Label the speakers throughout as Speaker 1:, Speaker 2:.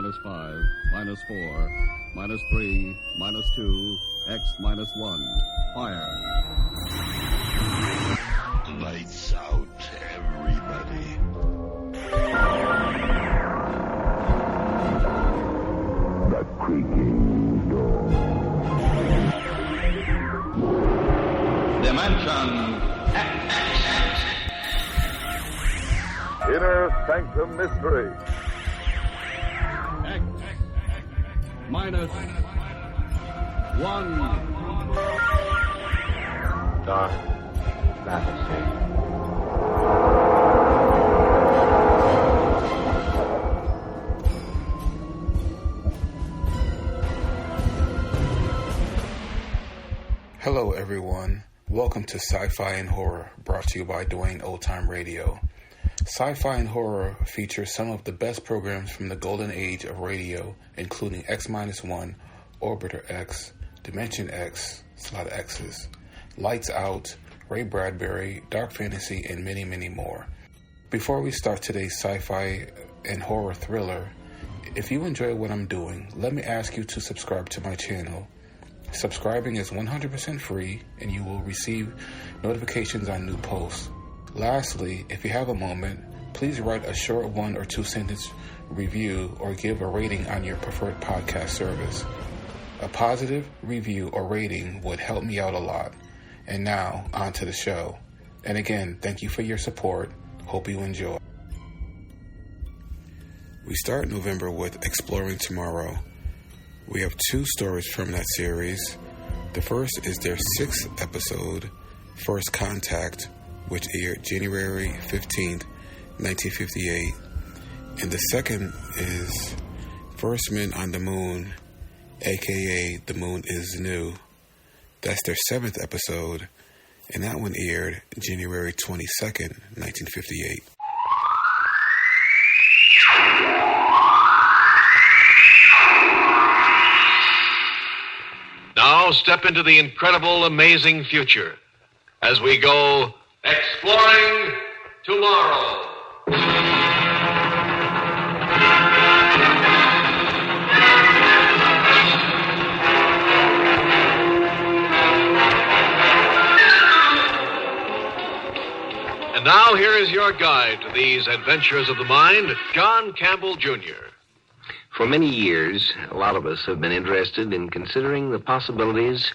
Speaker 1: minus 5, minus 4, minus 3, minus 2, X minus 1. Fire.
Speaker 2: Lights out, everybody. The creaking door.
Speaker 3: Dimension X.
Speaker 4: Inner Sanctum Mystery.
Speaker 1: X minus 1.
Speaker 5: Dark fantasy.
Speaker 6: Hello everyone, welcome to Sci-Fi and Horror, brought to you by Dwayne Old Time Radio. Sci-Fi and Horror features some of the best programs from the golden age of radio, including X-1, Orbiter X, Dimension X, it's a lot of X's, Lights Out, Ray Bradbury, Dark Fantasy, and many, many more. Before we start today's sci-fi and horror thriller, if you enjoy what I'm doing, let me ask you to subscribe to my channel. Subscribing is 100% free, and you will receive notifications on new posts. Lastly, if you have a moment, please write a short 1 or 2 sentence review or give a rating on your preferred podcast service. A positive review or rating would help me out a lot. And now, on to the show. And again, thank you for your support. Hope you enjoy. We start November with Exploring Tomorrow. We have 2 stories from that series. The first is their 6th episode, First Contact, which aired January 15th, 1958. And the second is First Men on the Moon, aka The Moon is New. That's their 7th episode, and that one aired January 22nd, 1958.
Speaker 7: Now step into the incredible, amazing future as we go exploring tomorrow. And now here is your guide to these adventures of the mind, John Campbell Jr.
Speaker 8: For many years, a lot of us have been interested in considering the possibilities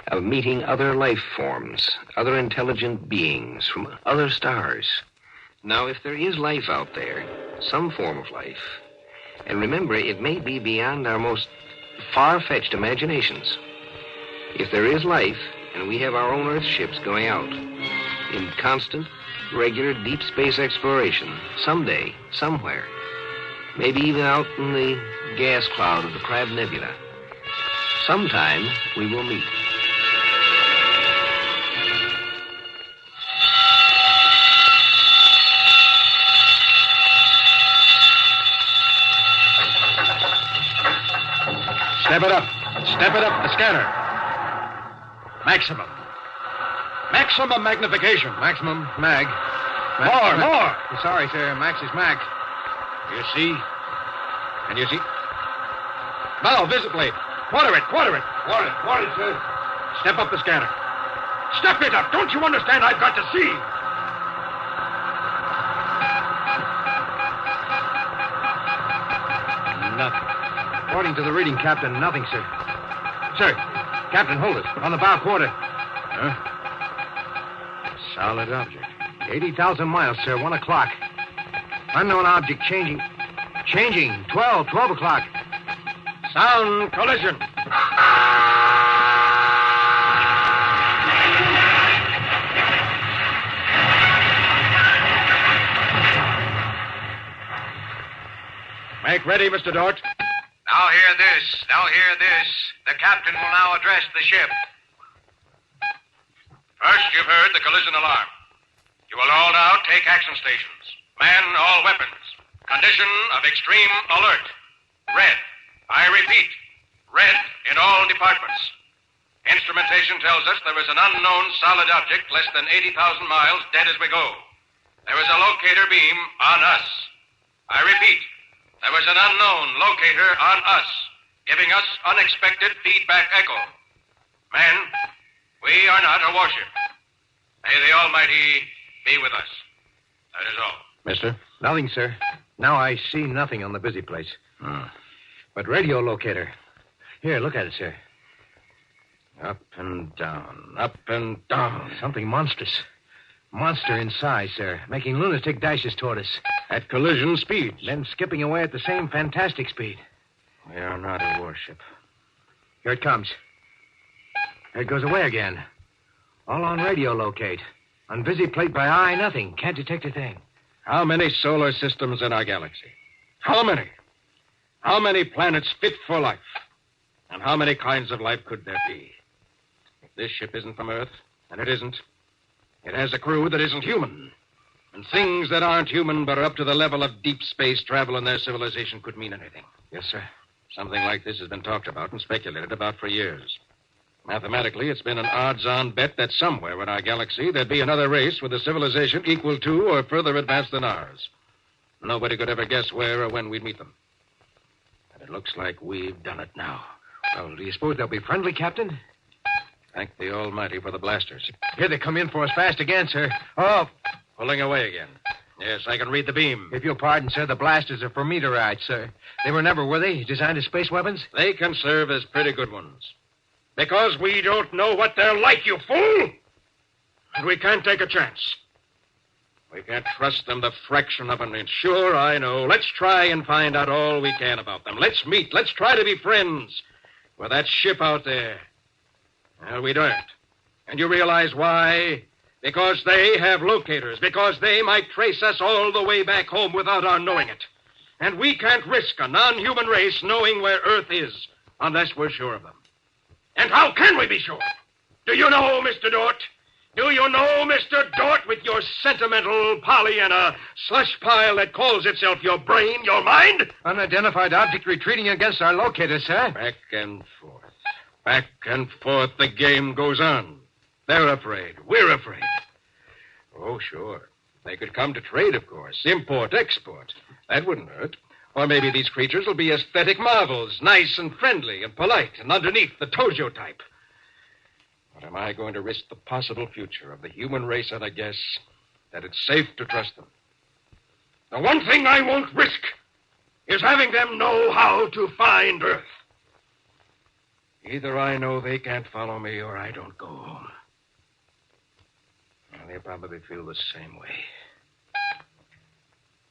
Speaker 8: of meeting other life forms, other intelligent beings from other stars. Now, if there is life out there, some form of life, and remember, it may be beyond our most far-fetched imaginations. If there is life, and we have our own Earth ships going out in constant, regular deep space exploration, someday, somewhere, maybe even out in the gas cloud of the Crab Nebula, sometime we will meet.
Speaker 9: Step it up. Step it up, the scanner. Maximum. Maximum magnification. Maximum mag. More. Sorry, sir. Max is Mac. You see? Can you see? Now, visibly. Quarter it. Quarter it, sir. Step up the scanner. Step it up. Don't you understand? I've got to see. Nothing. According to the reading, Captain, nothing, sir. Sir, Captain, hold it. On the bow quarter. Huh? Solid object. 80,000 miles, sir. 1 o'clock. Unknown object changing. 12 o'clock. Sound collision. Make ready, Mr. Dort.
Speaker 10: Now hear this. The captain will now address the ship. First, you've heard the collision alarm. You will all now take action stations. Man all weapons. Condition of extreme alert. Red. I repeat, red in all departments. Instrumentation tells us there is an unknown solid object less than 80,000 miles dead as we go. There is a locator beam on us. I repeat, there was an unknown locator on us, giving us unexpected feedback echo. Men, we are not a warship. May the Almighty be with us. That is all.
Speaker 9: Mister? Nothing, sir. Now I see nothing on the busy place. But radio locator. Here, look at it, sir. Up and down, up and down. Something monstrous. Monster in size, sir, making lunatic dashes toward us.
Speaker 3: At collision speed.
Speaker 9: Then skipping away at the same fantastic speed.
Speaker 3: We are not a warship.
Speaker 9: Here it comes. There it goes away again. All on radio locate. On busy plate by eye, nothing. Can't detect a thing.
Speaker 3: How many solar systems in our galaxy? How many? How many planets fit for life? And how many kinds of life could there be? If this ship isn't from Earth, and it isn't, it has a crew that isn't human. And things that aren't human but are up to the level of deep space travel in their civilization could mean anything.
Speaker 9: Yes, sir.
Speaker 3: Something like this has been talked about and speculated about for years. Mathematically, it's been an odds-on bet that somewhere in our galaxy there'd be another race with a civilization equal to or further advanced than ours. Nobody could ever guess where or when we'd meet them. And it looks like we've done it now.
Speaker 9: Well, do you suppose they'll be friendly, Captain?
Speaker 3: Thank the Almighty for the blasters.
Speaker 9: Here they come in for us fast again, sir. Oh,
Speaker 3: Pulling away again. Yes, I can read the beam.
Speaker 9: if you'll pardon, sir, the blasters are for meteorites, sir. They were never, were they, designed as space weapons?
Speaker 3: They can serve as pretty good ones. Because we don't know what they're like, you fool! And we can't take a chance. We can't trust them the fraction of an inch. Sure, I know. Let's try and find out all we can about them. Let's meet. Let's try to be friends with that ship out there. Well, we don't. And you realize why? Because they have locators. Because they might trace us all the way back home without our knowing it. And we can't risk a non-human race knowing where Earth is unless we're sure of them. And how can we be sure? Do you know, Mr. Dort? Do you know, Mr. Dort, with your sentimental Pollyanna slush pile that calls itself your brain, your mind?
Speaker 9: Unidentified object retreating against our locator, sir.
Speaker 3: Back and forth. Back and forth, the game goes on. They're afraid. We're afraid. Oh, sure. They could come to trade, of course. Import, export. That wouldn't hurt. Or maybe these creatures will be aesthetic marvels, nice and friendly and polite, and underneath the Tojo type. But am I going to risk the possible future of the human race on a guess that it's safe to trust them? The one thing I won't risk is having them know how to find Earth. Either I know they can't follow me or I don't go home. Well, they'll probably feel the same way.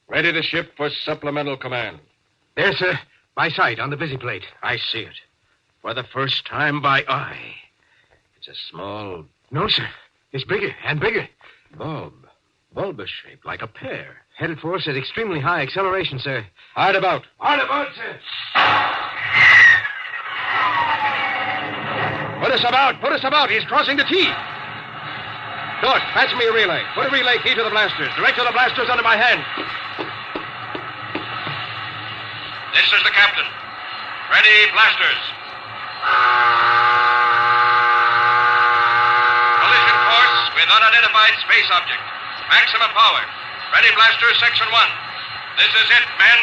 Speaker 3: Ready to ship for supplemental command.
Speaker 9: There, sir. By sight, on the busy plate.
Speaker 3: I see it. For the first time by eye. It's a small
Speaker 9: No, sir. It's bigger and bigger.
Speaker 3: bulb. Bulbous shape, like a pear.
Speaker 9: Headed for us at extremely high acceleration, sir.
Speaker 3: Hard about.
Speaker 9: Hard about, sir.
Speaker 3: Put us about. Put us about. He's crossing the T. Dort, patch me a relay. Put a relay key to the blasters. Direct to the blasters under my hand.
Speaker 10: This is the captain. Ready, blasters. Collision course with unidentified space object. Maximum power. Ready, blasters, section 1. This is it, men.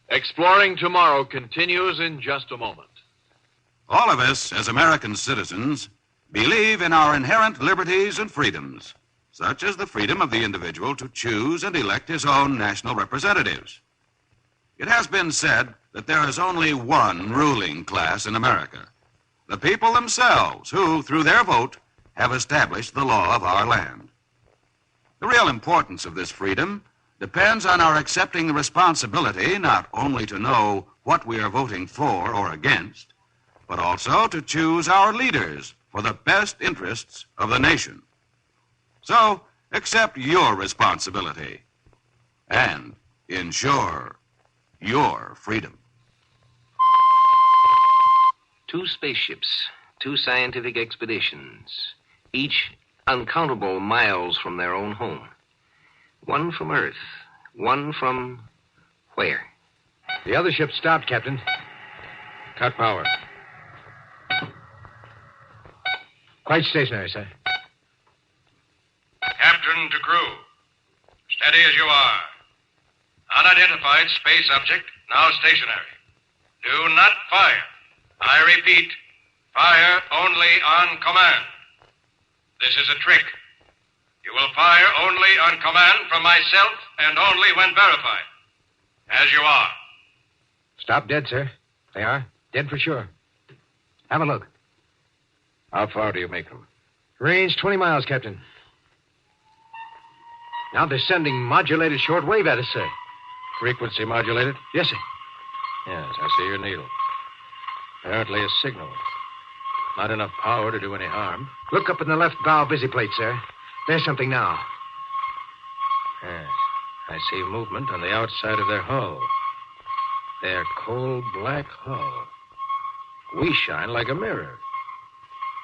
Speaker 7: Exploring Tomorrow continues in just a moment.
Speaker 1: All of us, as American citizens, believe in our inherent liberties and freedoms, such as the freedom of the individual to choose and elect his own national representatives. It has been said that there is only one ruling class in America, the people themselves, who, through their vote, have established the law of our land. The real importance of this freedom depends on our accepting the responsibility not only to know what we are voting for or against, but also to choose our leaders for the best interests of the nation. So, accept your responsibility and ensure your freedom.
Speaker 8: 2 spaceships, 2 scientific expeditions, each uncountable miles from their own home. One from Earth, one from where?
Speaker 9: The other ship stopped, Captain.
Speaker 3: Cut power.
Speaker 9: Quite stationary, sir.
Speaker 10: Captain to crew. Steady as you are. Unidentified space object, now stationary. Do not fire. I repeat, fire only on command. This is a trick. You will fire only on command from myself and only when verified. As you are.
Speaker 9: Stop dead, sir. They are. Dead for sure. Have a look.
Speaker 3: How far do you make them?
Speaker 9: Range 20 miles, Captain. Now they're sending modulated shortwave at us, sir.
Speaker 3: Frequency modulated?
Speaker 9: Yes, sir.
Speaker 3: Yes, I see your needle. Apparently a signal. Not enough power to do any harm.
Speaker 9: Look up in the left bow visiplate, sir. There's something now.
Speaker 3: Yes, I see movement on the outside of their hull. Their coal black hull. We shine like a mirror.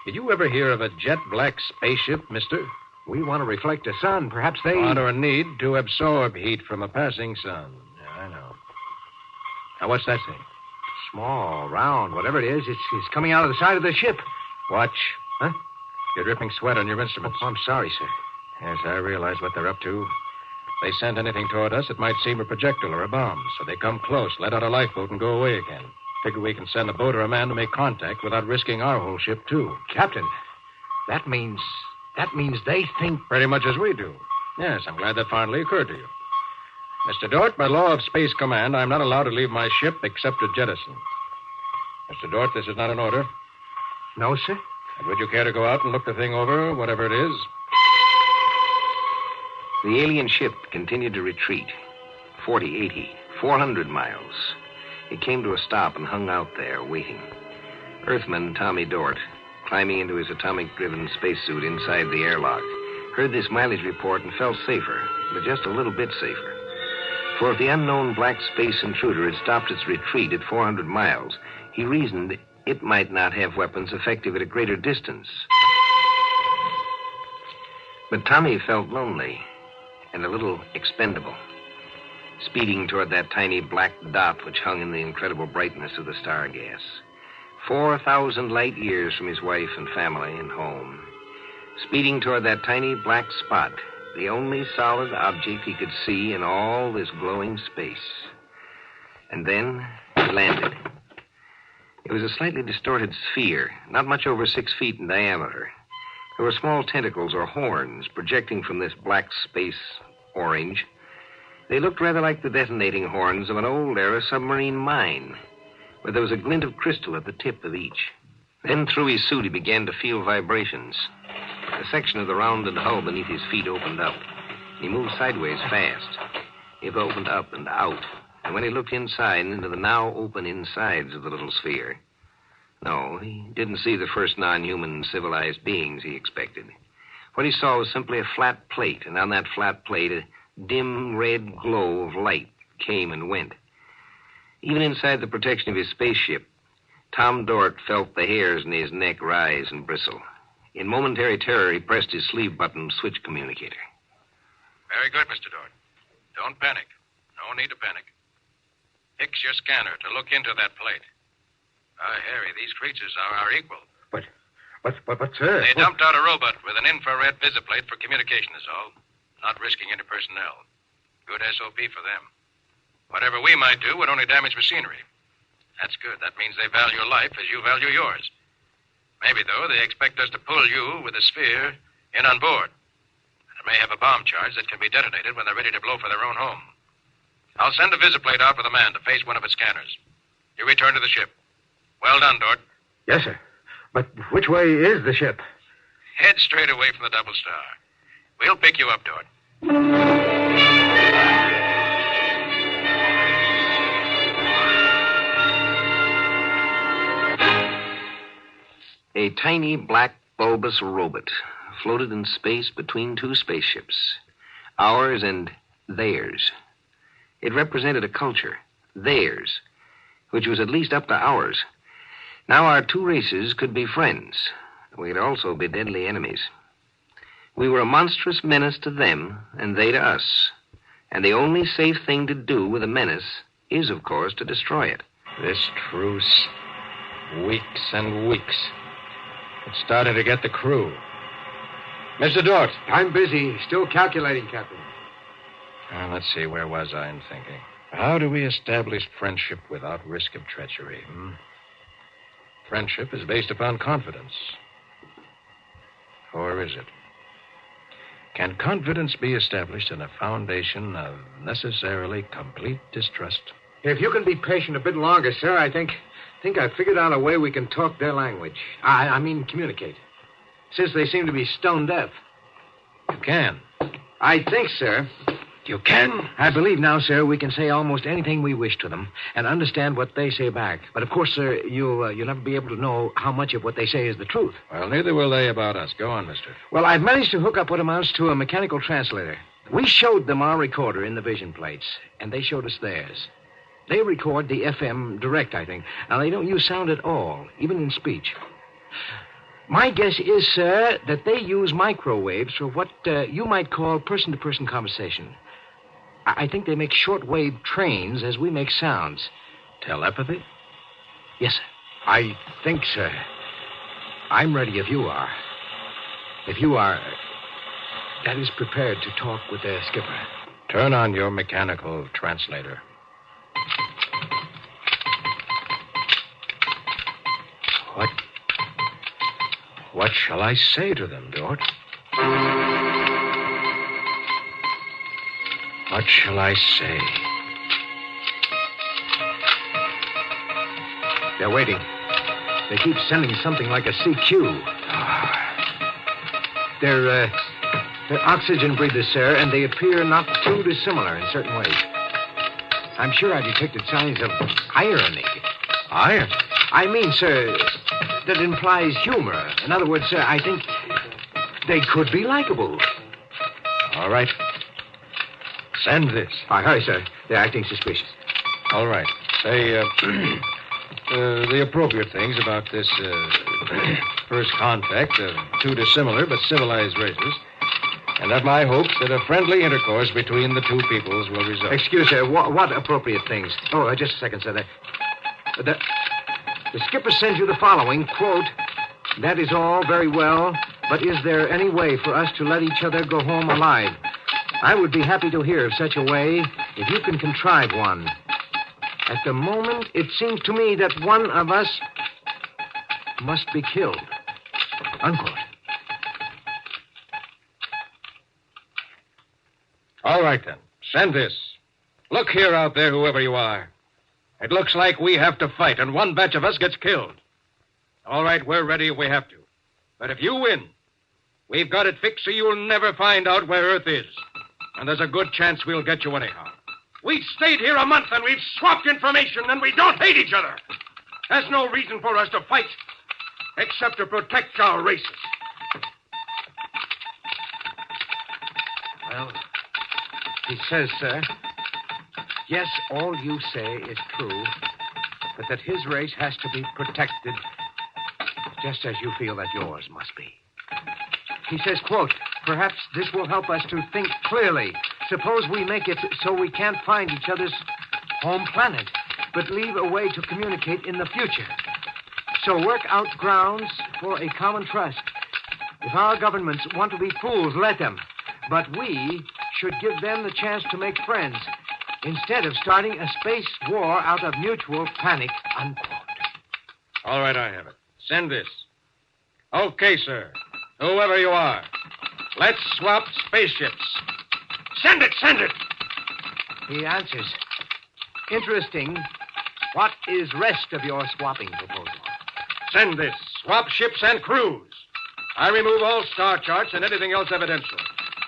Speaker 3: Did you ever hear of a jet black spaceship, mister?
Speaker 9: We want to reflect the sun. Perhaps they...
Speaker 3: Want or need to absorb heat from a passing sun. Yeah, I know. Now, what's that thing?
Speaker 9: Small, round, whatever it is, it's coming out of the side of the ship.
Speaker 3: Watch.
Speaker 9: Huh?
Speaker 3: You're dripping sweat on your instruments.
Speaker 9: Oh, I'm sorry, sir.
Speaker 3: Yes, I realize what they're up to. They sent anything toward us, it might seem a projectile or a bomb. So they come close, let out a lifeboat, and go away again. Figure we can send a boat or a man to make contact without risking our whole ship, too.
Speaker 9: Captain, that means they think...
Speaker 3: Pretty much as we do. Yes, I'm glad that finally occurred to you. Mr. Dort, by law of Space Command, I'm not allowed to leave my ship except to jettison. Mr. Dort, this is not an order.
Speaker 9: No, sir.
Speaker 3: And would you care to go out and look the thing over, whatever it is?
Speaker 8: The alien ship continued to retreat. 40, 80, 400 miles. It came to a stop and hung out there, waiting. Earthman Tommy Dort, climbing into his atomic-driven spacesuit inside the airlock, heard this mileage report and felt safer, but just a little bit safer. For if the unknown black space intruder had stopped its retreat at 400 miles, he reasoned it might not have weapons effective at a greater distance. But Tommy felt lonely and a little expendable, speeding toward that tiny black dot which hung in the incredible brightness of the star gas. 4,000 light years from his wife and family and home. Speeding toward that tiny black spot, the only solid object he could see in all this glowing space. And then he landed. It was a slightly distorted sphere, not much over 6 feet in diameter. There were small tentacles or horns projecting from this black space orange. They looked rather like the detonating horns of an old-era submarine mine, where there was a glint of crystal at the tip of each. Then through his suit he began to feel vibrations. A section of the rounded hull beneath his feet opened up. He moved sideways fast. It opened up and out. And when he looked inside into the now open insides of the little sphere, no, he didn't see the first non-human civilized beings he expected. What he saw was simply a flat plate, and on that flat plate a dim red glow of light came and went. Even inside the protection of his spaceship, Tom Dort felt the hairs in his neck rise and bristle. In momentary terror, he pressed his sleeve button to switch communicator.
Speaker 10: Very good, Mr. Dort. Don't panic. No need to panic. Fix your scanner to look into that plate. Harry, these creatures are our equal.
Speaker 9: But, sir...
Speaker 10: They dumped out a robot with an infrared visiplate for communication is all. Not risking any personnel. Good SOP for them. Whatever we might do would only damage machinery. That's good. That means they value life as you value yours. Maybe, though, they expect us to pull you with a sphere in on board. And it may have a bomb charge that can be detonated when they're ready to blow for their own home. I'll send a visiplate out with a man to face one of its scanners. You return to the ship. Well done, Dort.
Speaker 9: Yes, sir. But which way is the ship?
Speaker 10: Head straight away from the Double Star. We'll pick you up, Dort.
Speaker 8: A tiny black bulbous robot floated in space between two spaceships, ours and theirs. It represented a culture, theirs, which was at least up to ours. Now our two races could be friends. We could also be deadly enemies. We were a monstrous menace to them, and they to us. And the only safe thing to do with a menace is, of course, to destroy it.
Speaker 3: This truce. Weeks and weeks. It's starting to get the crew. Mr. Dort.
Speaker 9: I'm busy. Still calculating, Captain.
Speaker 3: Let's see. Where was I in thinking? How do we establish friendship without risk of treachery? Friendship is based upon confidence. Or is it? Can confidence be established on a foundation of necessarily complete distrust?
Speaker 9: If you can be patient a bit longer, sir, I think I've figured out a way we can talk their language. I mean, communicate. Since they seem to be stone deaf.
Speaker 3: You can.
Speaker 9: I think, sir.
Speaker 3: You can?
Speaker 9: I believe now, sir, we can say almost anything we wish to them and understand what they say back. But, of course, sir, you'll never be able to know how much of what they say is the truth.
Speaker 3: Well, neither will they about us. Go on, mister.
Speaker 9: Well, I've managed to hook up what amounts to a mechanical translator. We showed them our recorder in the vision plates, and they showed us theirs. They record the FM direct, I think. Now, they don't use sound at all, even in speech. My guess is, sir, that they use microwaves for what you might call person-to-person conversation. I think they make shortwave trains as we make sounds.
Speaker 3: Telepathy?
Speaker 9: Yes, sir. I think, sir. I'm ready if you are. If you are, that is, prepared to talk with their skipper.
Speaker 3: Turn on your mechanical translator. What shall I say to them, Dort? What shall I say?
Speaker 9: They're waiting. They keep sending something like a CQ. They're oxygen breathers, sir, and they appear not too dissimilar in certain ways. I'm sure I detected signs of irony.
Speaker 3: Irony?
Speaker 9: I mean, sir, that implies humor. In other words, sir, I think they could be likable.
Speaker 3: All right. Send this.
Speaker 9: Hi, sir. They're acting suspicious.
Speaker 3: All right. Say, the appropriate things about this first contact of two dissimilar but civilized races, and of my hopes that a friendly intercourse between the two peoples will result.
Speaker 9: Excuse, sir. What appropriate things? Oh, just a second, sir. The skipper sends you the following, quote, "That is all very well, but is there any way for us to let each other go home alive? I would be happy to hear of such a way if you can contrive one. At the moment, it seems to me that one of us must be killed." Unquote.
Speaker 3: All right, then. Send this. Look here out there, whoever you are. It looks like we have to fight, and one batch of us gets killed. All right, we're ready if we have to. But if you win, we've got it fixed so you'll never find out where Earth is. And there's a good chance we'll get you anyhow. We've stayed here a month, and we've swapped information, and we don't hate each other. There's no reason for us to fight, except to protect our races.
Speaker 9: Well, he says, sir, yes, all you say is true, but that his race has to be protected just as you feel that yours must be. He says, quote, "Perhaps this will help us to think clearly. Suppose we make it so we can't find each other's home planet, but leave a way to communicate in the future. So work out grounds for a common trust. If our governments want to be fools, let them. But we should give them the chance to make friends instead of starting a space war out of mutual panic," unquote.
Speaker 3: All right, I have it. Send this. Okay, sir. Whoever you are, let's swap spaceships. Send it, send it.
Speaker 9: He answers, "Interesting. What is rest of your swapping proposal?"
Speaker 3: Send this. Swap ships and crews. I remove all star charts and anything else evidential.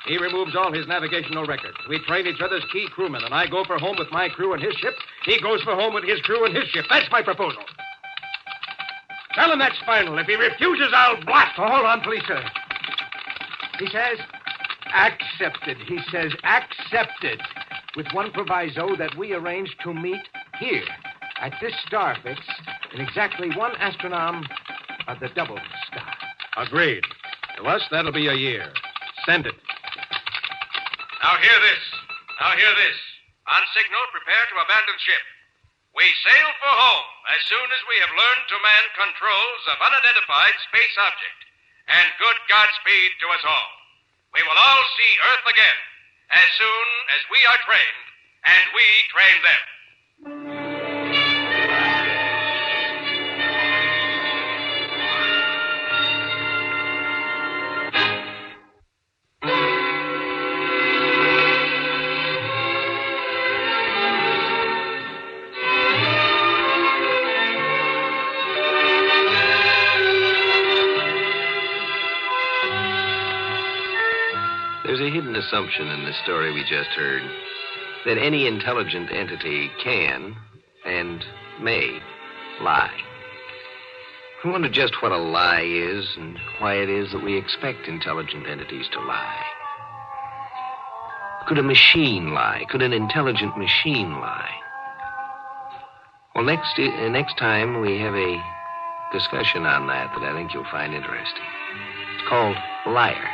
Speaker 3: He removes all his navigational records. We trade each other's key crewmen, and I go for home with my crew and his ship. He goes for home with his crew and his ship. That's my proposal. Tell him that's final. If he refuses, I'll blast.
Speaker 9: Oh, hold on, please, sir. He says, accepted. He says, accepted. With one proviso that we arrange to meet here at this star fix in exactly one astronome of the double star.
Speaker 3: Agreed. To us, that'll be a year. Send it.
Speaker 10: Now hear this. On signal, prepare to abandon ship. We sail for home as soon as we have learned to man controls of unidentified space object. And good Godspeed to us all. We will all see Earth again as soon as we are trained, and we train them.
Speaker 8: There's a hidden assumption in the story we just heard that any intelligent entity can and may lie. I wonder just what a lie is and why it is that we expect intelligent entities to lie. Could a machine lie? Could an intelligent machine lie? Well, next time we have a discussion on that I think you'll find interesting. It's called Liar.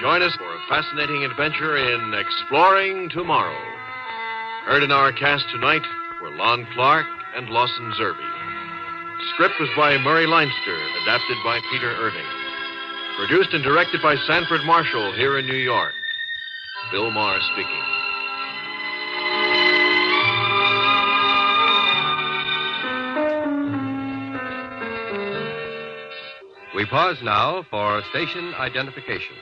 Speaker 7: Join us for a fascinating adventure in Exploring Tomorrow. Heard in our cast tonight were Lon Clark and Lawson Zerbe. Script was by Murray Leinster, adapted by Peter Irving. Produced and directed by Sanford Marshall here in New York. Bill Maher speaking.
Speaker 9: We pause now for station identification.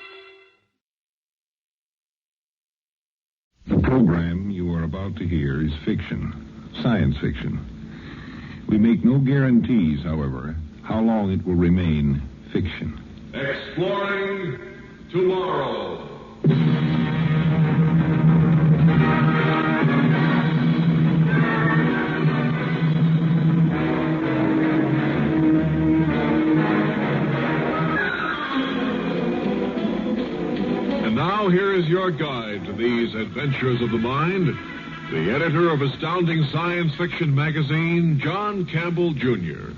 Speaker 11: The program you are about to hear is fiction, science fiction. We make no guarantees, however, how long it will remain fiction.
Speaker 2: Exploring Tomorrow.
Speaker 11: And now here is your guide to these adventures of the mind, the editor of Astounding Science Fiction magazine, John Campbell, Jr.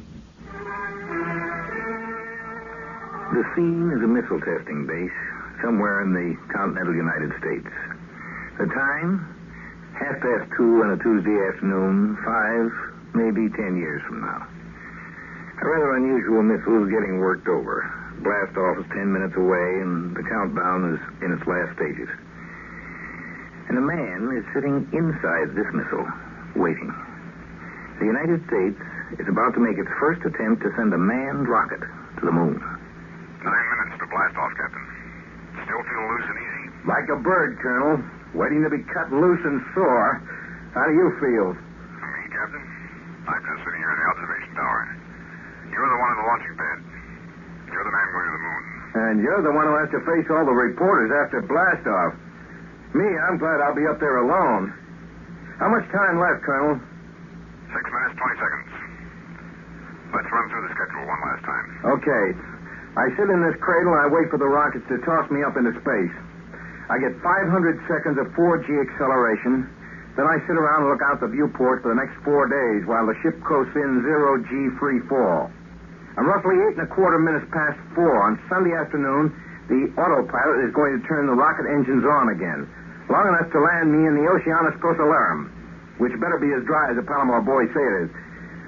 Speaker 12: The scene is a missile testing base somewhere in the continental United States. The time, 2:30 on a Tuesday afternoon, 5, maybe 10 years from now. A rather unusual missile is getting worked over. Blast off is 10 minutes away, and the countdown is in its last stages. And a man is sitting inside this missile, waiting. The United States is about to make its first attempt to send a manned rocket to the moon.
Speaker 13: 9 minutes to blast off, Captain. Still feel loose and easy.
Speaker 12: Like a bird, Colonel, waiting to be cut loose and soar. How do you feel?
Speaker 13: Me, Captain? I'm just sitting here in the observation tower. You're the one in the launching pad. You're the man going to the moon.
Speaker 12: And you're the one who has to face all the reporters after blast-off. Me, I'm glad I'll be up there alone. How much time left, Colonel?
Speaker 13: 6 minutes, 20 seconds. Let's run through the schedule one last time.
Speaker 12: Okay. I sit in this cradle and I wait for the rockets to toss me up into space. I get 500 seconds of 4G acceleration. Then I sit around and look out the viewport for the next 4 days while the ship coasts in 0G free fall. I'm roughly 8.25 minutes past 4 on Sunday afternoon. The autopilot is going to turn the rocket engines on again, long enough to land me in the Oceanus Procellarum, which better be as dry as the Palomar boys say it is.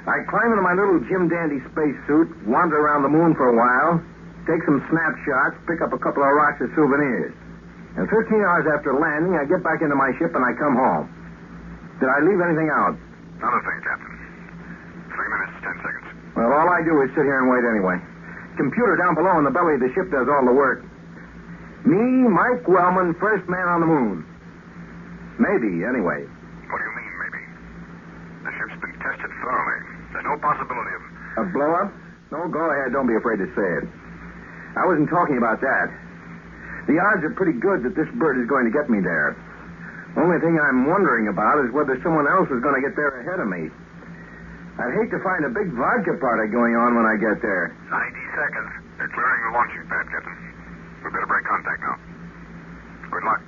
Speaker 12: I climb into my little Jim Dandy spacesuit, wander around the moon for a while, take some snapshots, pick up a couple of rocks as souvenirs. And 15 hours after landing, I get back into my ship and I come home. Did I leave anything out?
Speaker 13: Not a thing, Captain. 3 minutes, 10 seconds.
Speaker 12: Well, all I do is sit here and wait anyway. Computer down below in the belly of the ship does all the work. Me, Mike Wellman, first man on the moon. Maybe, anyway.
Speaker 13: What do you mean, maybe? The ship's been tested thoroughly. There's no possibility of...
Speaker 12: A blow-up? No, go ahead. Don't be afraid to say it. I wasn't talking about that. The odds are pretty good that this bird is going to get me there. Only thing I'm wondering about is whether someone else is going to get there ahead of me. I'd hate to find a big vodka party going on when I get there.
Speaker 13: 90 seconds. They're clearing the launching pad, Captain. We better break contact now. Good luck.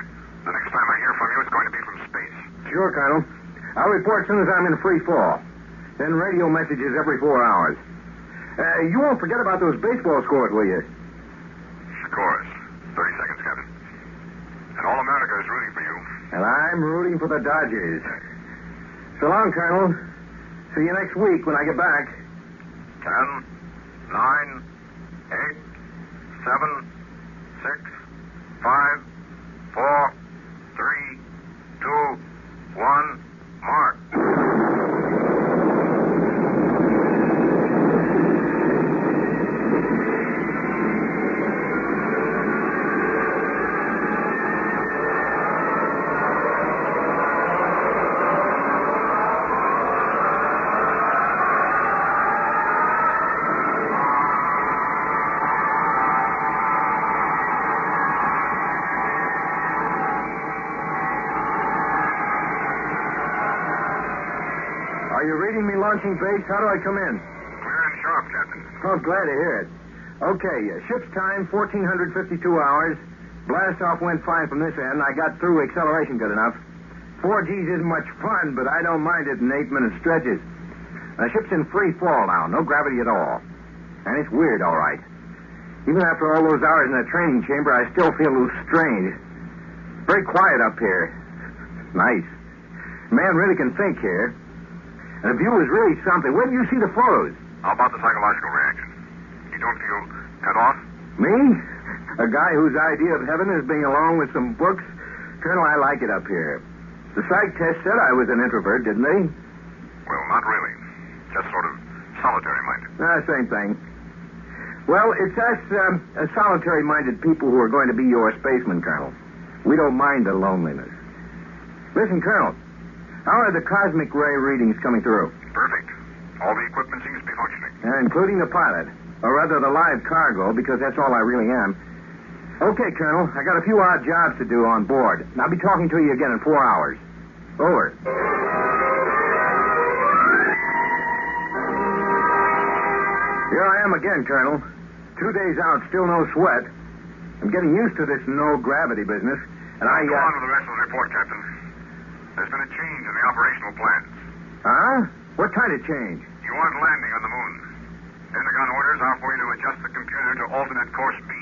Speaker 13: The next time I hear from you, it's going to be from space.
Speaker 12: Sure, Colonel. I'll I'll report as soon as I'm in free fall. Then radio messages every 4 hours. You won't forget about those baseball scores, will you?
Speaker 13: Scores. 30 seconds, Captain. And all America is rooting for you.
Speaker 12: And I'm rooting for the Dodgers. So long, Colonel. See you next week when I get back.
Speaker 13: 10, 9, 8, 7, 6, 5, 4, 3, 2, 1, mark.
Speaker 12: Are you reading me launching base? How do I come in?
Speaker 13: Clear and sharp, Captain.
Speaker 12: Oh, glad to hear it. Okay, ship's time, 1,452 hours. Blast-off went fine from this end. I got through acceleration good enough. 4 Gs isn't much fun, but I don't mind it in 8-minute stretches. The ship's in free fall now, no gravity at all. And it's weird, all right. Even after all those hours in the training chamber, I still feel a little strange. Very quiet up here. Nice. Man really can think here. And the view is really something. Where do you see the photos?
Speaker 13: How about the psychological reaction? You don't feel cut off?
Speaker 12: Me? A guy whose idea of heaven is being along with some books? Colonel, I like it up here. The psych test said I was an introvert, didn't they?
Speaker 13: Well, not really. Just sort of solitary-minded.
Speaker 12: Same thing. Well, it's us solitary-minded people who are going to be your spacemen, Colonel. We don't mind the loneliness. Listen, Colonel, how are the cosmic ray readings coming through?
Speaker 13: Perfect. All the equipment seems to be functioning.
Speaker 12: Including the pilot. Or rather, the live cargo, because that's all I really am. Okay, Colonel, I got a few odd jobs to do on board. I'll be talking to you again in 4 hours. Over. Here I am again, Colonel. 2 days out, still no sweat. I'm getting used to this no-gravity business, and I...
Speaker 13: Go on with the rest of the report, Captain. There's been a change in the operational plans.
Speaker 12: Huh? What kind of change?
Speaker 13: You aren't landing on the moon. Pentagon orders are for you to adjust the computer to alternate course B.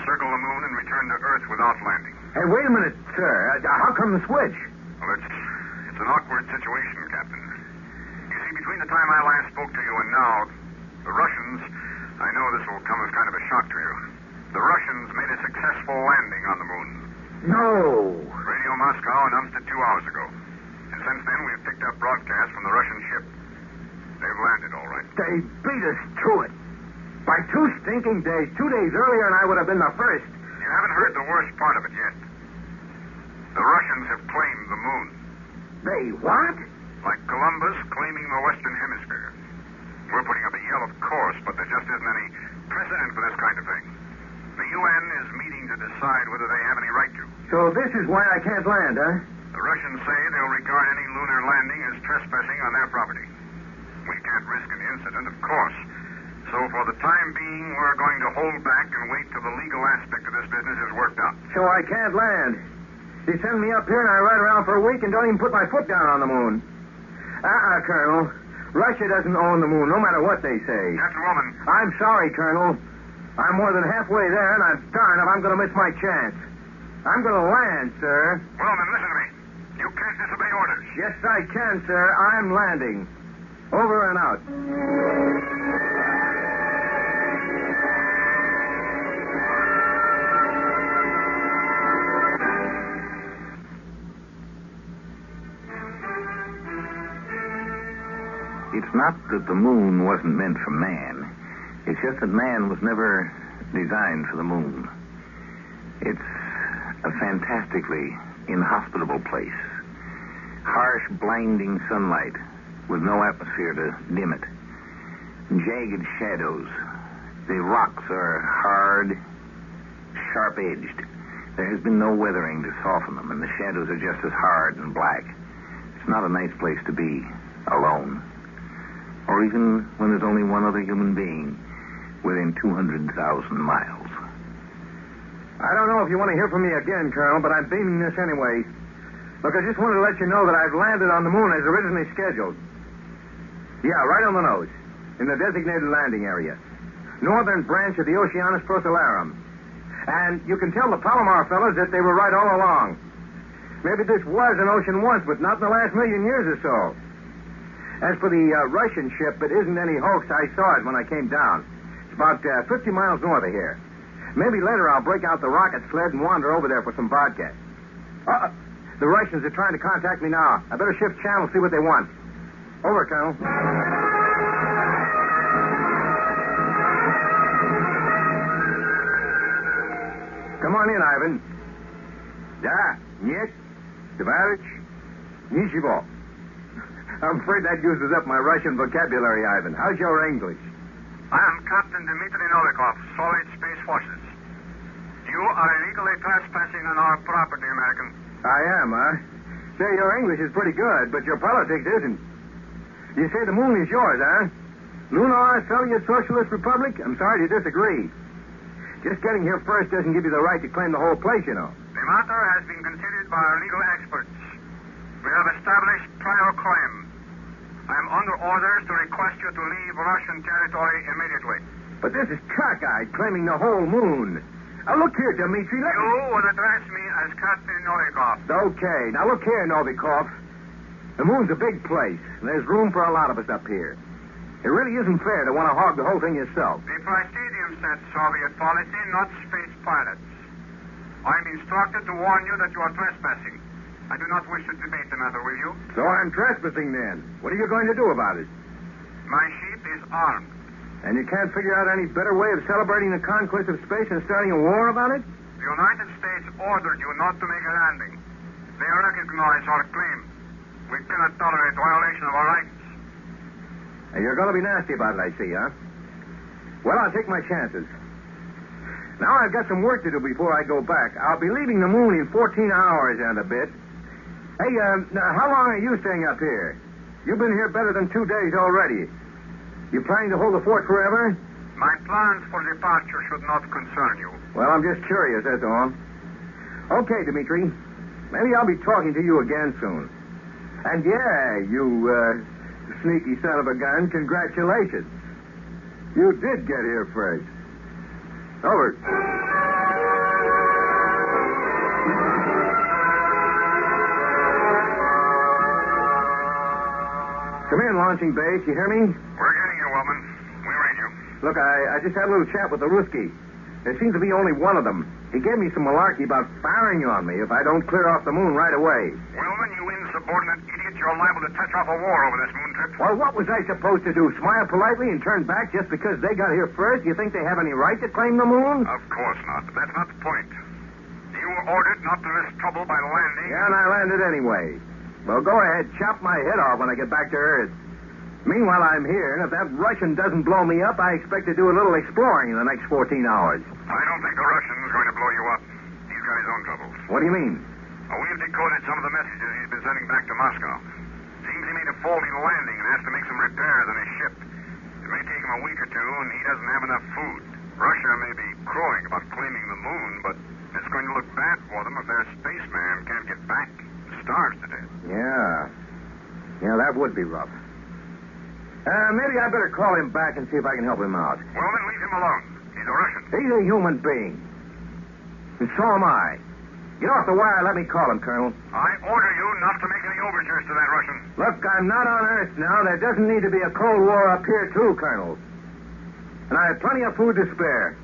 Speaker 13: Circle the moon and return to Earth without landing.
Speaker 12: Hey, wait a minute, sir. How come the switch?
Speaker 13: Well, it's an awkward situation, Captain. You see, between the time I last spoke to you and now, the Russians... I know this will come as kind of a shock to you. The Russians made a successful landing on the moon.
Speaker 12: No.
Speaker 13: Radio Moscow announced it 2 hours ago. And since then, we've picked up broadcasts from the Russian ship. They've landed, all right.
Speaker 12: They beat us to it. By 2 stinking days. 2 days earlier, and I would have been the first.
Speaker 13: You haven't heard the worst part of it yet. The Russians have claimed the moon.
Speaker 12: They what?
Speaker 13: Like Columbus claiming the Western Hemisphere. We're putting up a yell, of course, but there just isn't any precedent for this kind of thing. The UN is meeting to decide whether they have any right to.
Speaker 12: So this is why I can't land, huh?
Speaker 13: The Russians say they'll regard any lunar landing as trespassing on their property. We can't risk an incident, of course. So for the time being, we're going to hold back and wait till the legal aspect of this business is worked out.
Speaker 12: So I can't land. You send me up here and I ride around for a week and don't even put my foot down on the moon. Colonel. Russia doesn't own the moon, no matter what they say.
Speaker 13: Captain Woman.
Speaker 12: I'm sorry, Colonel. I'm more than halfway there, and I'm darned if I'm going to miss my chance. I'm going to land, sir.
Speaker 13: Well, then, listen to me. You can't disobey orders.
Speaker 12: Yes, I can, sir. I'm landing. Over and out.
Speaker 14: It's not that the moon wasn't meant for man. It's just that man was never designed for the moon. It's a fantastically inhospitable place. Harsh, blinding sunlight with no atmosphere to dim it. Jagged shadows. The rocks are hard, sharp-edged. There has been no weathering to soften them, and the shadows are just as hard and black. It's not a nice place to be alone. Or even when there's only one other human being within 200,000 miles.
Speaker 12: I don't know if you want to hear from me again, Colonel, but I'm beaming this anyway. Look, I just wanted to let you know that I've landed on the moon as originally scheduled. Yeah, right on the nose, in the designated landing area. Northern branch of the Oceanus Procellarum. And you can tell the Palomar fellas that they were right all along. Maybe this was an ocean once, but not in the last million years or so. As for the Russian ship, it isn't any hoax. I saw it when I came down. It's about 50 miles north of here. Maybe later I'll break out the rocket sled and wander over there for some vodka. The Russians are trying to contact me now. I better shift channel, see what they want. Over, Colonel. Come on in, Ivan. Да, нет, товарищ, ничего. I'm afraid that uses up my Russian vocabulary, Ivan. How's your English?
Speaker 13: I am Captain Dmitry Novikov, Solid Space Forces. You are illegally trespassing on our property, American.
Speaker 12: I am, huh? Say, your English is pretty good, but your politics isn't. You say the moon is yours, huh? Lunar Soviet Socialist Republic? I'm sorry to disagree. Just getting here first doesn't give you the right to claim the whole place, you know.
Speaker 13: The matter has been considered by our legal experts. We have established prior claim. I am under orders to request you to leave Russian territory immediately.
Speaker 12: But this is cockeyed, claiming the whole moon. Now, look here, Dmitri.
Speaker 13: You will address me as Captain Novikov.
Speaker 12: Okay. Now, look here, Novikov. The moon's a big place, and there's room for a lot of us up here. It really isn't fair to want to hog the whole thing yourself.
Speaker 13: The Presidium said Soviet policy, not space pilots. I'm instructed to warn you that you are trespassing. I do not wish to debate the matter with you.
Speaker 12: So I'm trespassing then. What are you going to do about it?
Speaker 13: My ship is armed.
Speaker 12: And you can't figure out any better way of celebrating the conquest of space than starting a war about it?
Speaker 13: The United States ordered you not to make a landing. They recognize our claim. We cannot tolerate violation of our rights.
Speaker 12: And you're going to be nasty about it, I see, huh? Well, I'll take my chances. Now I've got some work to do before I go back. I'll be leaving the moon in 14 hours and a bit. Hey, how long are you staying up here? You've been here better than 2 days already. You planning to hold the fort forever?
Speaker 13: My plans for departure should not concern you.
Speaker 12: Well, I'm just curious, that's all. Okay, Dmitri. Maybe I'll be talking to you again soon. And yeah, you, sneaky son of a gun, congratulations. You did get here first. Over. Come in, launching base. You hear me?
Speaker 13: We're getting you, Wellman. We read you.
Speaker 12: Look, I just had a little chat with the Ruski. There seems to be only one of them. He gave me some malarkey about firing on me if I don't clear off the moon right away.
Speaker 13: Wellman, you insubordinate idiot, you're liable to touch off a war over this moon trip.
Speaker 12: Well, what was I supposed to do? Smile politely and turn back just because they got here first? You think they have any right to claim the moon?
Speaker 13: Of course not. That's not the point. You were ordered not to risk trouble by landing.
Speaker 12: Yeah, and I landed anyway. Well, go ahead. Chop my head off when I get back to Earth. Meanwhile, I'm here, and if that Russian doesn't blow me up, I expect to do a little exploring in the next 14 hours.
Speaker 13: I don't think the Russian's going to blow you up. He's got his own troubles.
Speaker 12: What do you mean?
Speaker 13: We've decoded some of the messages he's been sending back to Moscow. Seems he made a faulty landing and has to make some repairs on his ship. It may take him a week or two, and he doesn't have enough food. Russia may be crowing about claiming the moon, but it's going to look bad for them if their spaceman can't get back. Starves to death.
Speaker 12: Yeah, that would be rough. Maybe I better call him back and see if I can help him out.
Speaker 13: Well, then leave him alone. He's a Russian.
Speaker 12: He's a human being. And so am I. Get off the wire and let me call him, Colonel.
Speaker 13: I order you not to make any overtures to that Russian.
Speaker 12: Look, I'm not on Earth now. There doesn't need to be a Cold War up here, too, Colonel. And I have plenty of food to spare.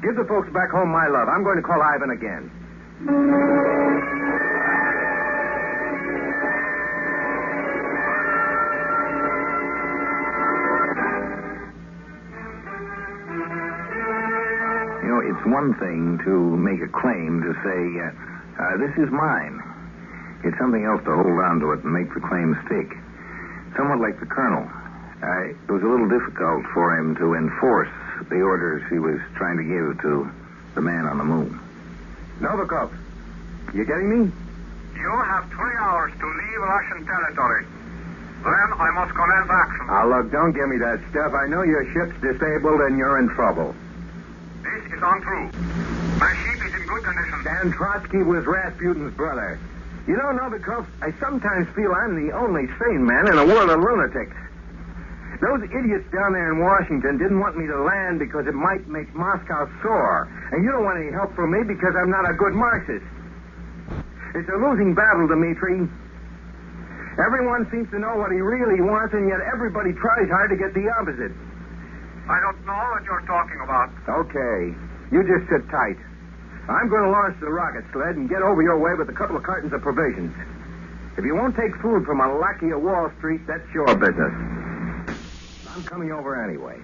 Speaker 12: Give the folks back home my love. I'm going to call Ivan again.
Speaker 14: It's one thing to make a claim to say, this is mine. It's something else to hold on to it and make the claim stick. Somewhat like the Colonel. It was a little difficult for him to enforce the orders he was trying to give to the man on the moon.
Speaker 12: Novikov, you getting me?
Speaker 13: You have 3 hours to leave Russian territory. Then I must commence action.
Speaker 12: Now, look, don't give me that stuff. I know your ship's disabled and you're in trouble.
Speaker 13: This is untrue. My ship is in good condition.
Speaker 12: Dan Trotsky was Rasputin's brother. You don't know, because I sometimes feel I'm the only sane man in a world of lunatics. Those idiots down there in Washington didn't want me to land because it might make Moscow sore. And you don't want any help from me because I'm not a good Marxist. It's a losing battle, Dmitri. Everyone seems to know what he really wants, and yet everybody tries hard to get the opposite.
Speaker 13: I don't know what you're talking about.
Speaker 12: Okay. You just sit tight. I'm going to launch the rocket sled and get over your way with a couple of cartons of provisions. If you won't take food from a lackey of Wall Street, that's your business. I'm coming over anyway.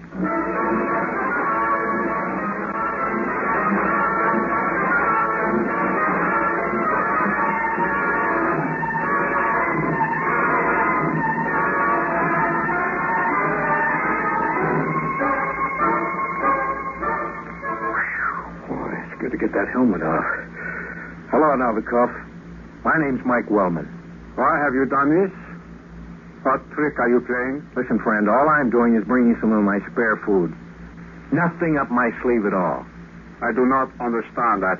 Speaker 12: Boy, it's good to get that helmet off. Hello, Novikov. My name's Mike Wellman.
Speaker 15: Why have you done this? What trick are you playing?
Speaker 12: Listen, friend, all I'm doing is bringing some of my spare food. Nothing up my sleeve at all.
Speaker 15: I do not understand that.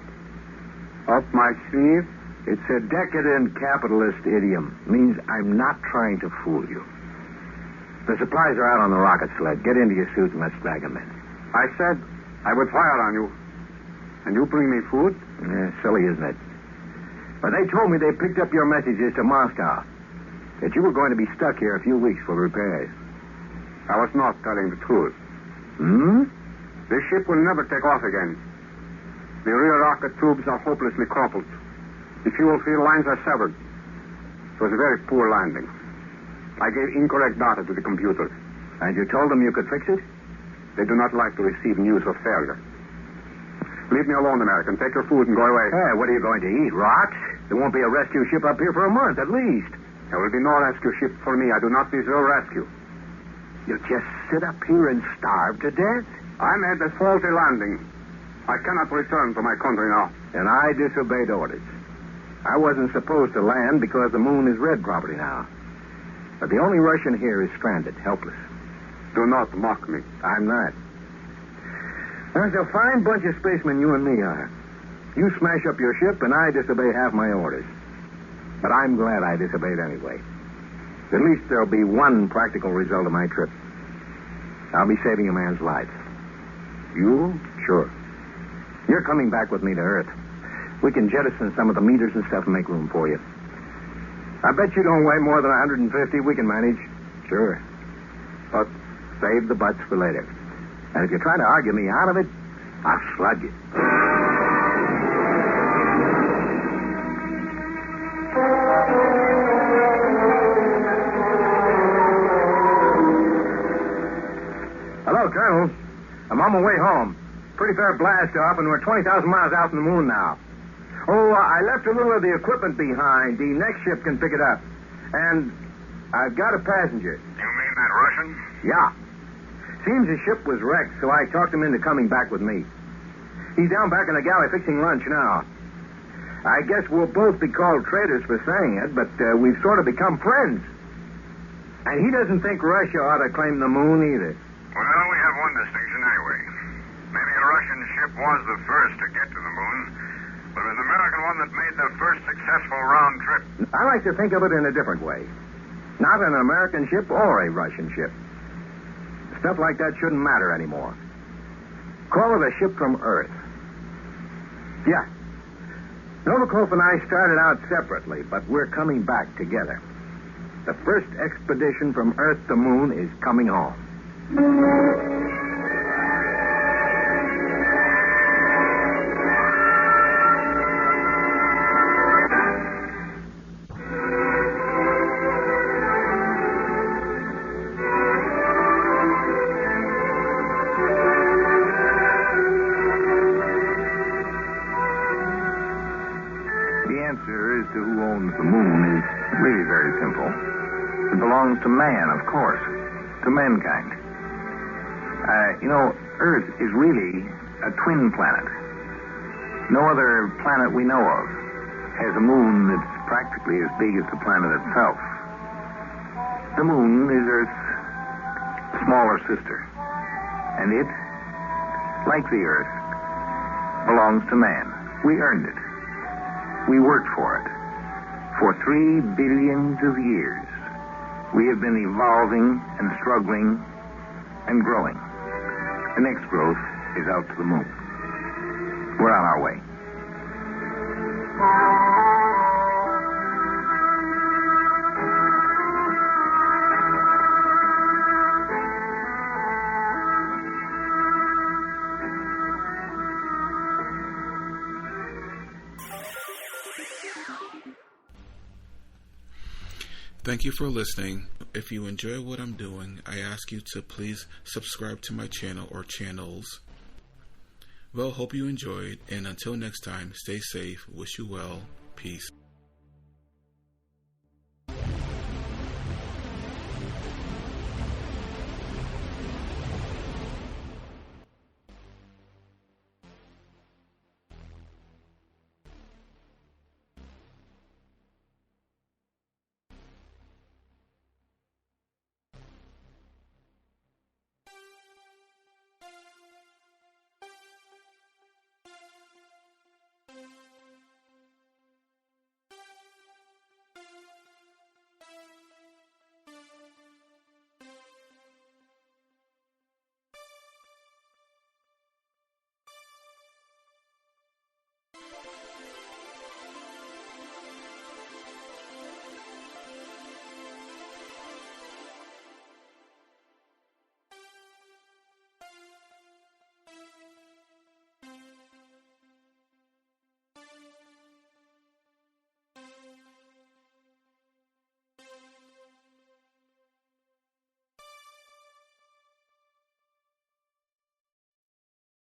Speaker 15: Up my sleeve?
Speaker 12: It's a decadent capitalist idiom. It means I'm not trying to fool you. The supplies are out on the rocket sled. Get into your suit and let's bag them in.
Speaker 15: I said I would fire on you. And you bring me food?
Speaker 12: Yeah, silly, isn't it? But they told me they picked up your messages to Moscow. That you were going to be stuck here a few weeks for repairs.
Speaker 15: I was not telling the truth.
Speaker 12: Hmm?
Speaker 15: This ship will never take off again. The rear rocket tubes are hopelessly crumpled. The fuel field lines are severed. It was a very poor landing. I gave incorrect data to the computer.
Speaker 12: And you told them you could fix it?
Speaker 15: They do not like to receive news of failure. Leave me alone, American. Take your food and go away.
Speaker 12: Hey, what are you going to eat? Rocks? There won't be a rescue ship up here for a month, at least.
Speaker 15: There will be no rescue ship for me. I do not deserve rescue.
Speaker 12: You'll just sit up here and starve to death?
Speaker 15: I made a faulty landing. I cannot return to my country now.
Speaker 12: And I disobeyed orders. I wasn't supposed to land because the moon is red property now. But the only Russian here is stranded, helpless.
Speaker 15: Do not mock me.
Speaker 12: I'm not. There's a fine bunch of spacemen you and me are. You smash up your ship, and I disobey half my orders. But I'm glad I disobeyed anyway. At least there'll be one practical result of my trip. I'll be saving a man's life. You? Sure. You're coming back with me to Earth. We can jettison some of the meters and stuff and make room for you. I bet you don't weigh more than 150. We can manage. Sure. But save the butts for later. And if you try to argue me out of it, I'll slug you. Hello, Colonel. I'm on my way home. Pretty fair blast off, and we're 20,000 miles out from the moon now. Oh, I left a little of the equipment behind. The next ship can pick it up. And I've got a passenger.
Speaker 13: You mean that Russian?
Speaker 12: Yeah. Seems the ship was wrecked, so I talked him into coming back with me. He's down back in the galley fixing lunch now. I guess we'll both be called traitors for saying it, but we've sort of become friends. And he doesn't think Russia ought to claim the moon either.
Speaker 13: Well, we have one distinction anyway. Maybe a Russian ship was the first to get to the moon, but it was an American one that made the first successful round trip.
Speaker 12: I like to think of it in a different way. Not an American ship or a Russian ship. Stuff like that shouldn't matter anymore. Call it a ship from Earth. Yeah. Novikov and I started out separately, but we're coming back together. The first expedition from Earth to Moon is coming home.
Speaker 14: To who owns the moon is really very simple. It belongs to man, of course, to mankind. Earth is really a twin planet. No other planet we know of has a moon that's practically as big as the planet itself. The moon is Earth's smaller sister, and it, like the Earth, belongs to man. We earned it. We worked for it. For 3 billions of years, we have been evolving and struggling and growing. The next growth is out to the moon. We're on our way.
Speaker 6: Thank you for listening. If you enjoy what I'm doing, I ask you to please subscribe to my channel or channels. Well, hope you enjoyed, and until next time, stay safe, wish you well, peace.